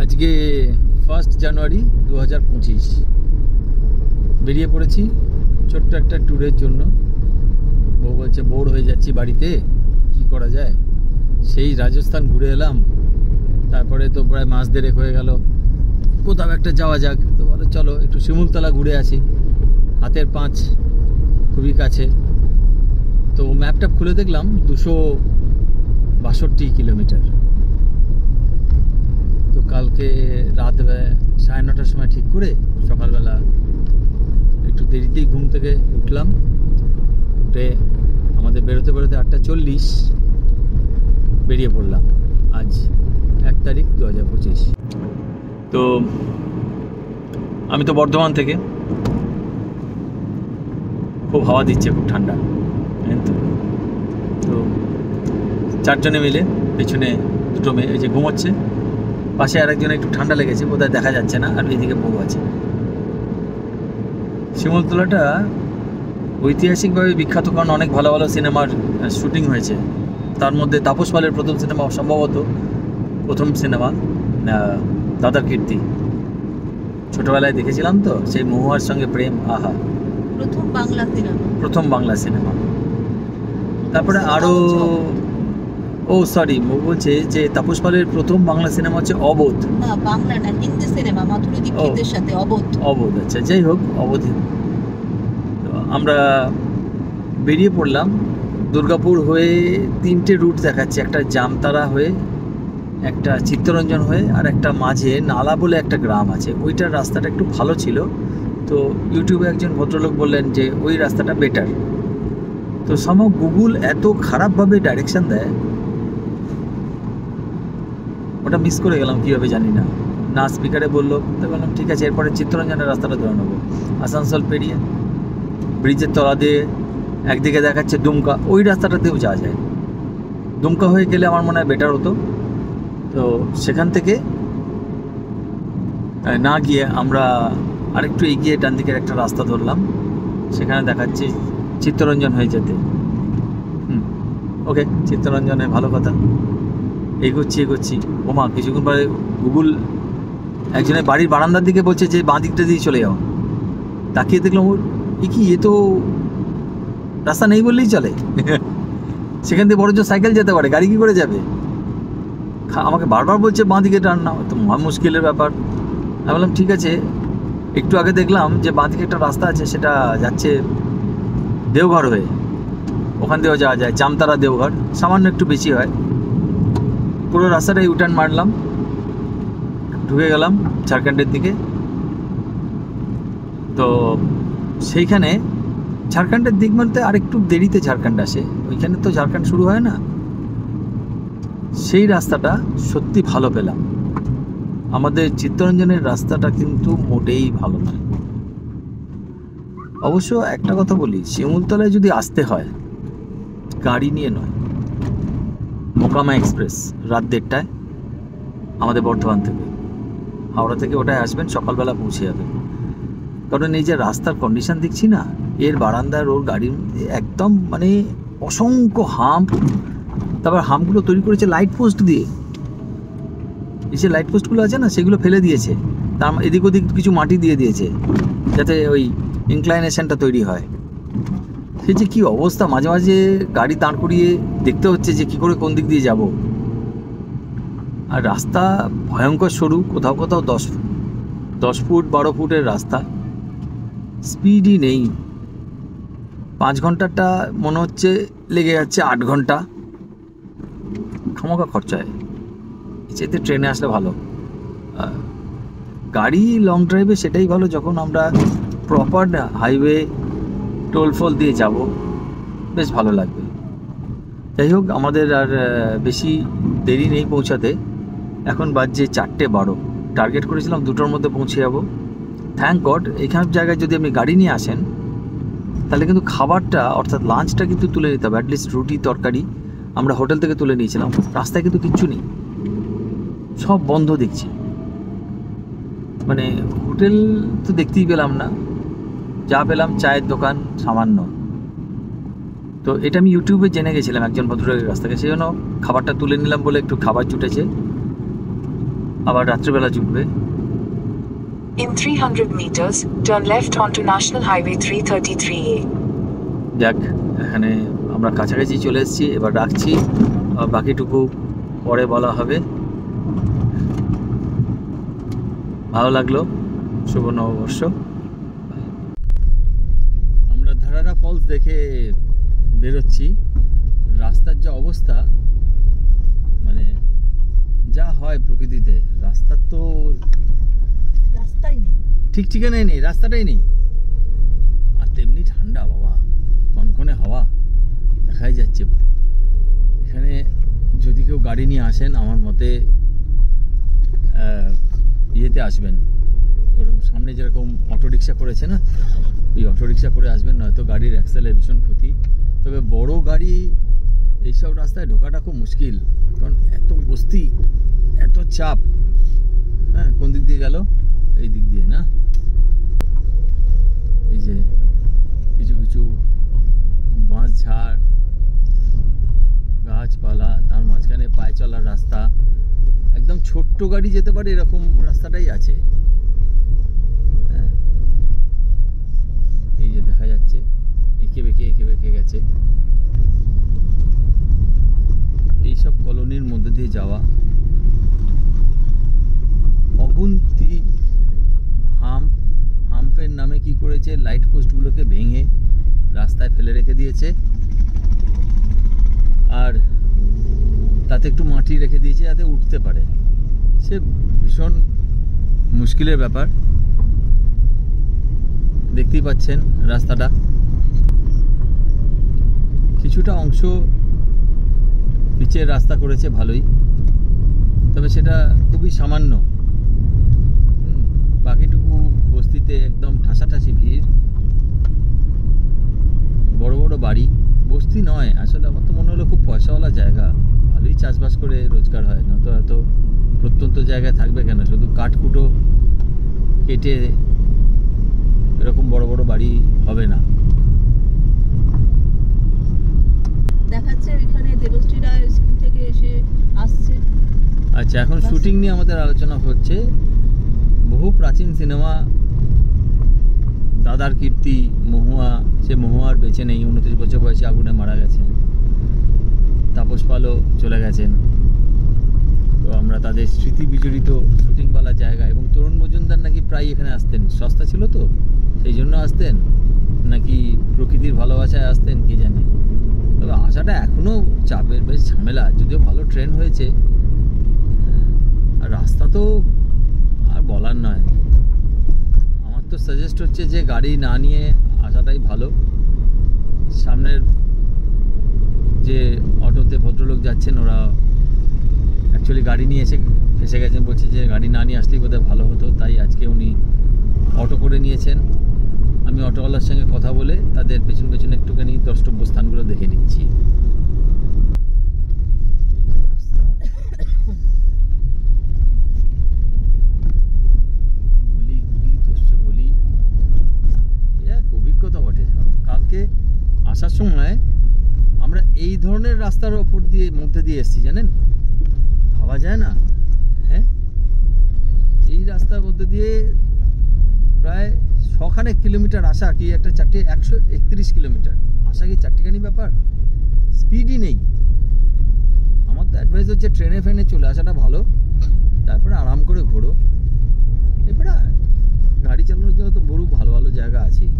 আজকে 1 জানুয়ারি 2025 বেরিয়ে পড়েছি ছোট্ট একটা ট্যুরের জন্য। বউ বলছে বোর হয়ে যাচ্ছি বাড়িতে, কি করা যায়। সেই রাজস্থান ঘুরে এলাম, তারপরে তো প্রায় মাস দেড়েক হয়ে গেল, কোথাও একটা যাওয়া যাক। তো বলো চলো একটু শিমুলতলা ঘুরে আসি, হাতের 5 খুবই কাছে। তো ম্যাপটা খুলে দেখলাম 262 কিলোমিটার। তো কালকে রাত 9:30টার সময় ঠিক করে সকালবেলা একটু দেরিতেই ঘুম থেকে উঠলাম, উঠে আমাদের বেরোতে বেরোতে 8:40 বেরিয়ে পড়লাম। আজ 1 তারিখ 2025। তো আমি তো বর্ধমান থেকে, খুব হাওয়া দিচ্ছে, খুব ঠান্ডা। তো 4 জনে মিলে, পেছনে 2টো মেয়ে এই যে ঘুমোচ্ছে, পাশে আরেকজনে একটু ঠান্ডা লেগেছে, বোধহয় দেখা যাচ্ছে না, আর এইদিকে বউ আছে। শিমুলতলাটা ঐতিহাসিকভাবে বিখ্যাত, কারণ অনেক ভালো ভালো সিনেমার শুটিং হয়েছে। তার মধ্যে তাপস পালের প্রথম সিনেমা, সম্ভবত প্রথম সিনেমা দাদার কীর্তি, ছোটবেলায় দেখেছিলাম তো, সেই মহুয়ার সঙ্গে প্রেম, আহা, প্রথম বাংলা সিনেমা। তারপরে আরও সরি বলছে যে তাপস পালের প্রথম বাংলা সিনেমা হচ্ছে অবোধ। না, বাংলা না, হিন্দি সিনেমা, মাধুরী দীক্ষিতের সাথে অবোধ। আচ্ছা, যাই হোক, অবোধ। আমরা বেরিয়ে পড়লাম দুর্গাপুর হয়ে। 3টে রুট দেখাচ্ছে, একটা জামতারা হয়ে, একটা চিত্তরঞ্জন হয়ে, আর একটা মাঝে নালা বলে একটা গ্রাম আছে। ওইটার রাস্তাটা একটু ভালো ছিল, তো ইউটিউবে একজন ভদ্রলোক বললেন যে ওই রাস্তাটা বেটার। তো সামহাও গুগল এত খারাপভাবে ডাইরেকশন দেয়, ওটা মিস করে গেলাম কীভাবে জানি না। না স্পিকারে বললো, তো বললাম ঠিক আছে, এরপরে চিত্তরঞ্জনের রাস্তাটা ধরে নেবো। আসানসোল পেরিয়ে ব্রিজের তলা দিয়ে একদিকে দেখাচ্ছে দুমকা, ওই রাস্তাটাতেও যাওয়া যায়। দুমকা হয়ে গেলে আমার মনে হয় বেটার হতো। তো সেখান থেকে না গিয়ে আমরা আরেকটু এগিয়ে ডান দিকের একটা রাস্তা ধরলাম, সেখানে দেখাচ্ছে চিত্তরঞ্জন হয়ে যেতে। ওকে, চিত্তরঞ্জনে ভালো কথা। এগোচ্ছি। ওমা, কিছুক্ষণ পরে গুগল একজনের বাড়ির বারান্দার দিকে বলছে যে বাঁ দিকটা দিয়ে চলে যাও। তাকিয়ে দেখলাম এ তো রাস্তা নেই বললেই চলে। সেখান থেকে বড় সাইকেল যেতে পারে, গাড়ি কি করে যাবে? আমাকে বারবার বলছে বাঁ দিকে টার্ন নাও, তো মহা মুশকিলের ব্যাপার। আমি বললাম ঠিক আছে। একটু আগে দেখলাম যে বাঁ দিকে একটা রাস্তা আছে, সেটা যাচ্ছে দেওঘর হয়ে, ওখান দিয়েও যাওয়া যায়। জামতারা দেওঘর সামান্য একটু বেশি হয়। পুরো রাস্তাটাই ইউটার্ন মারলাম, ঢুকে গেলাম ঝাড়খণ্ডের দিকে। তো সেইখানে ঝাড়খণ্ডের দিক বলতে আরেকটু দেরিতে ঝাড়খণ্ড আসে, ওইখানে তো ঝাড়খণ্ড শুরু হয় না। সেই রাস্তাটা সত্যি ভালো পেলাম। আমাদের চিত্তরঞ্জনের রাস্তাটা কিন্তু মোটেই ভালো নয়। অবশ্য একটা কথা বলি, শিমুলতলায় যদি আসতে হয় গাড়ি নিয়ে নয়, মোকামা এক্সপ্রেস রাত 1:30টায় আমাদের বর্ধমান থেকে, হাওড়া থেকে ওটায় আসবেন, সকালবেলা পৌঁছে যাবেন। কারণ এই যে রাস্তার কন্ডিশন দেখছি না, এর বারান্দার ওর গাড়ির মধ্যে একদম মানে অসংখ্য হাম্প। তারপর হাম্পগুলো তৈরি করেছে লাইট পোস্ট দিয়ে। এই যে লাইট পোস্টগুলো আছে না, সেগুলো ফেলে দিয়েছে, তার এদিক ওদিক কিছু মাটি দিয়ে দিয়েছে যাতে ওই ইনক্লাইনেশনটা তৈরি হয়। সে যে কী অবস্থা, মাঝে মাঝে গাড়ি দাঁড় করিয়ে দেখতে হচ্ছে যে কী করে কোন দিক দিয়ে যাব। আর রাস্তা ভয়ঙ্কর সরু, কোথাও 10 ফুট 12 ফুটের রাস্তা, স্পিডই নেই। 5 ঘন্টাটা মনে হচ্ছে লেগে যাচ্ছে 8 ঘন্টা, খামোখা খরচায়। এতে ট্রেনে আসলে ভালো। গাড়ি লং ড্রাইভে সেটাই ভালো, যখন আমরা প্রপার হাইওয়ে টোল ফল দিয়ে যাব, বেশ ভালো লাগবে। যাই হোক, আমাদের আর বেশি দেরি নেই পৌঁছাতে। এখন বাজছে 4:12। টার্গেট করেছিলাম 2টোর মধ্যে পৌঁছে যাব। থ্যাংক গড, এইখানের জায়গায় যদি আপনি গাড়ি নিয়ে আসেন তাহলে কিন্তু খাবারটা অর্থাৎ লাঞ্চটা কিন্তু তুলে নিতে হবে। অ্যাটলিস্ট রুটি তরকারি আমরা হোটেল থেকে তুলে নিয়েছিলাম। রাস্তায় কিন্তু কিচ্ছু নেই, সব বন্ধ দেখছি। মানে হোটেল তো দেখতেই পেলাম না, যা পেলাম চায়ের দোকান সামান্য। তো এটা আমি ইউটিউবে জেনে গেছিলাম একজন ভদ্রলোকের কাছ থেকে, সেই জন্য খাবারটা তুলে নিলাম বলে একটু খাবার জুটেছে। আবার রাত্রেবেলা জুটবে। In 300 meters, turn left onto National Highway 333A. যাক, এখানে আমরা কাছাকাছি চলে এসেছি, এবার রাখছি, আর বাকিটুকু পরে বলা হবে। ভালো লাগলো, শুভ নববর্ষ। আমরা ধারারা ফলস দেখে বেরোচ্ছি। রাস্তার যা অবস্থা, মানে যা হয় প্রকৃতিতে, রাস্তার তো রাস্তাই নেই, ঠিক ঠিকানাই নেই, রাস্তাটাই নেই। আর তেমনি ঠান্ডা বাবা, কনকনে হাওয়া দেখাই যাচ্ছে। এখানে যদি কেউ গাড়ি নিয়ে আসেন, আমার মতে ইয়েতে আসবেন, ওরকম সামনে যেরকম অটোরিকশা করেছে না, ওই অটোরিকশা করে আসবেন, নয়তো গাড়ির অ্যাক্সেলের ভীষণ ক্ষতি। তবে বড় গাড়ি এইসব রাস্তায় ঢোকাটা খুব মুশকিল, কারণ এত বস্তি, এত চাপ। হ্যাঁ, কোন দিক দিয়ে গেল? এই দিক দিয়ে না? এই যে কিছু কিছু বাঁশ ঝাড়, গাছপালা, তার মাঝখানে পায়ে চলার রাস্তা, একদম ছোট্ট গাড়ি যেতে পারে এরকম রাস্তাটাই আছে। হ্যাঁ, এই যে দেখা যাচ্ছে এঁকে বেঁকে গেছে। এইসব কলোনির মধ্যে দিয়ে যাওয়া, অগুন্তি হাম্পের নামে কি করেছে, লাইট পোস্টগুলোকে ভেঙে রাস্তায় ফেলে রেখে দিয়েছে, আর তাতে একটু মাটি রেখে দিয়েছে যাতে উঠতে পারে। সে ভীষণ মুশকিলের ব্যাপার। দেখতেই পাচ্ছেন রাস্তাটা, কিছুটা অংশ পিচের রাস্তা করেছে ভালোই, তবে সেটা খুবই সামান্য। বাকিটুকু বস্তিতে একদম ঠাসাঠাসি ভিড়, বড় বড় বাড়ি। বস্তি নয় আসলে, আমার তো মনে হলো খুব পয়সাওয়ালা জায়গা, ভালোই চাষবাস করে রোজগার হয়, না তো এত প্রত্যন্ত জায়গায় থাকবে কেন? শুধু কাঠকুটো কেটে এরকম বড় বড় বাড়ি হবে না। দেখাচ্ছে ওইখানে দেবশ্রীরা স্কুল থেকে এসে আসছে। আচ্ছা, এখন শুটিং নিয়ে আমাদের আলোচনা হচ্ছে। বহু প্রাচীন সিনেমা, দাদার কীর্তি, মহুয়া, সে মহুয়ার বেঁচে নেই, 29 বছর বয়সে আগুনে মারা গেছেন। তাপস পালও চলে গেছেন। তো আমরা তাদের স্মৃতি বিজড়িত শুটিংওয়ালা জায়গা, এবং তরুণ মজুমদার নাকি প্রায় এখানে আসতেন, সস্তা ছিল তো সেই জন্য আসতেন, নাকি প্রকৃতির ভালোবাসায় আসতেন কে জানে। তবে আসাটা এখনও চাপের, বেশ ঝামেলা, যদিও ভালো ট্রেন হয়েছে। আর রাস্তা তো আর বলার নয়। আমার তো সাজেস্ট হচ্ছে যে গাড়ি না নিয়ে আসাটাই ভালো। সামনের যে অটোতে ভদ্রলোক যাচ্ছেন, ওরা অ্যাকচুয়ালি গাড়ি নিয়ে এসে ফেসে গেছেন, বলছে যে গাড়ি না নিয়ে আসলেই বোধহয় ভালো হতো, তাই আজকে উনি অটো করে নিয়েছেন। আমি অটোওয়ালার সঙ্গে কথা বলে তাদের পেছন পেছনে একটুখানি দ্রষ্টব্য স্থানগুলো দেখে নিচ্ছি। অভিজ্ঞতা বটে। কালকে আসার সময় আমরা এই ধরনের রাস্তার ওপর দিয়ে মধ্যে দিয়ে এসেছি, জানেন, ভাবা যায় না। হ্যাঁ, এই রাস্তার মধ্যে দিয়ে প্রায় 6খানেক কিলোমিটার আসা, কি একটা 131 কিলোমিটার আসা, কি চারটিখানি ব্যাপার, স্পিডই নেই। আমার তো অ্যাডভাইস হচ্ছে ট্রেনে ফেনে চলে আসাটা ভালো, তারপরে আরাম করে ঘোরো। এবারে গাড়ি চালানোর জন্য তো বড় ভালো ভালো জায়গা আছেই।